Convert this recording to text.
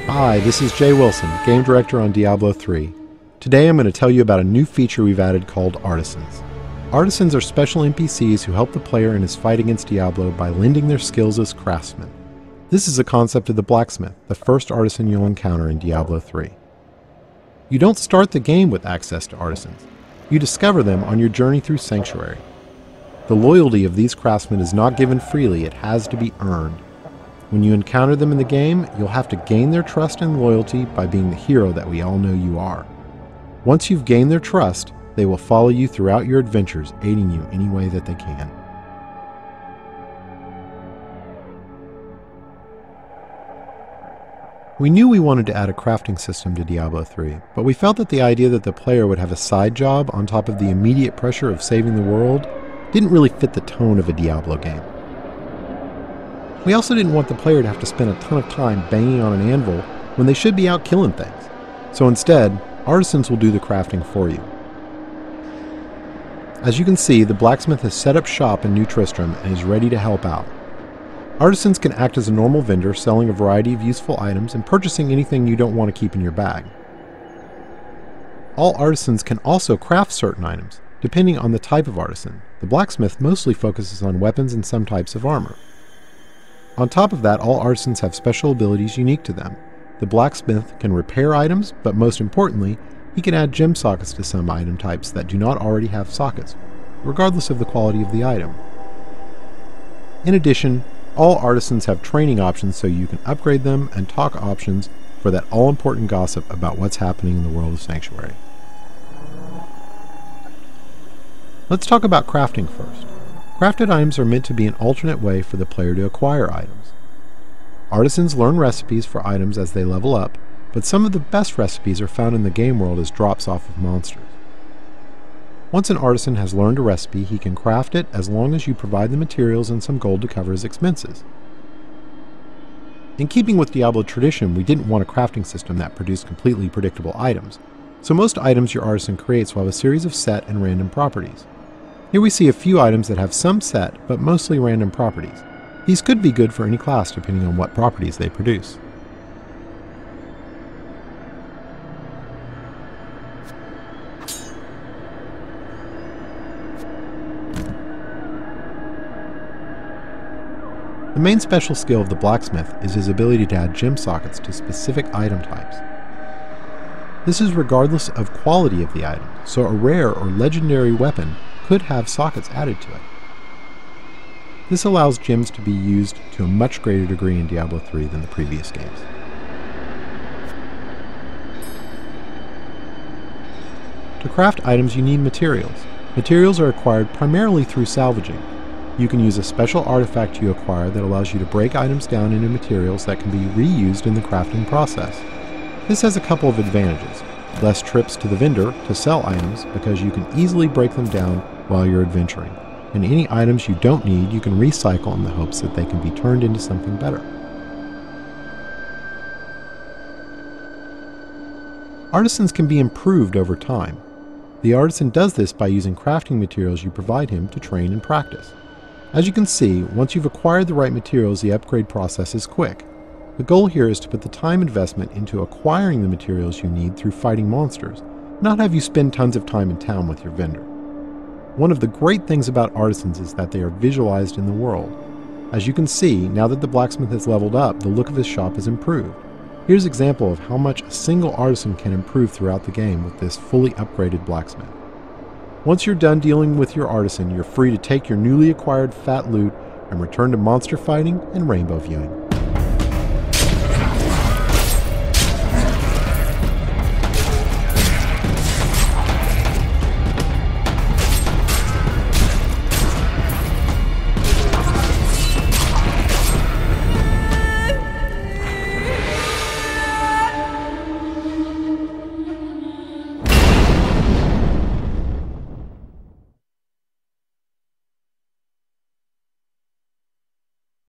Hi, this is Jay Wilson, Game Director on Diablo 3. Today I'm going to tell you about a new feature we've added called Artisans. Artisans are special NPCs who help the player in his fight against Diablo by lending their skills as craftsmen. This is a concept of the blacksmith, the first artisan you'll encounter in Diablo 3. You don't start the game with access to artisans. You discover them on your journey through Sanctuary. The loyalty of these craftsmen is not given freely, it has to be earned. When you encounter them in the game, you'll have to gain their trust and loyalty by being the hero that we all know you are. Once you've gained their trust, they will follow you throughout your adventures, aiding you any way that they can. We knew we wanted to add a crafting system to Diablo 3, but we felt that the idea that the player would have a side job on top of the immediate pressure of saving the world didn't really fit the tone of a Diablo game. We also didn't want the player to have to spend a ton of time banging on an anvil when they should be out killing things. So instead, artisans will do the crafting for you. As you can see, the blacksmith has set up shop in New Tristram and is ready to help out. Artisans can act as a normal vendor, selling a variety of useful items and purchasing anything you don't want to keep in your bag. All artisans can also craft certain items, depending on the type of artisan. The blacksmith mostly focuses on weapons and some types of armor. On top of that, all artisans have special abilities unique to them. The blacksmith can repair items, but most importantly, he can add gem sockets to some item types that do not already have sockets, regardless of the quality of the item. In addition, all artisans have training options so you can upgrade them, and talk options for that all-important gossip about what's happening in the world of Sanctuary. Let's talk about crafting first. Crafted items are meant to be an alternate way for the player to acquire items. Artisans learn recipes for items as they level up, but some of the best recipes are found in the game world as drops off of monsters. Once an artisan has learned a recipe, he can craft it as long as you provide the materials and some gold to cover his expenses. In keeping with Diablo tradition, we didn't want a crafting system that produced completely predictable items, so most items your artisan creates will have a series of set and random properties. Here we see a few items that have some set, but mostly random properties. These could be good for any class depending on what properties they produce. The main special skill of the blacksmith is his ability to add gem sockets to specific item types. This is regardless of quality of the item, so a rare or legendary weapon could have sockets added to it. This allows gems to be used to a much greater degree in Diablo 3 than the previous games. To craft items you need materials. Materials are acquired primarily through salvaging. You can use a special artifact you acquire that allows you to break items down into materials that can be reused in the crafting process. This has a couple of advantages. Less trips to the vendor to sell items because you can easily break them down while you're adventuring, and any items you don't need you can recycle in the hopes that they can be turned into something better. Artisans can be improved over time. The artisan does this by using crafting materials you provide him to train and practice. As you can see, once you've acquired the right materials, the upgrade process is quick. The goal here is to put the time investment into acquiring the materials you need through fighting monsters, not have you spend tons of time in town with your vendor. One of the great things about artisans is that they are visualized in the world. As you can see, now that the blacksmith has leveled up, the look of his shop has improved. Here's an example of how much a single artisan can improve throughout the game with this fully upgraded blacksmith. Once you're done dealing with your artisan, you're free to take your newly acquired fat loot and return to monster fighting and rainbow viewing.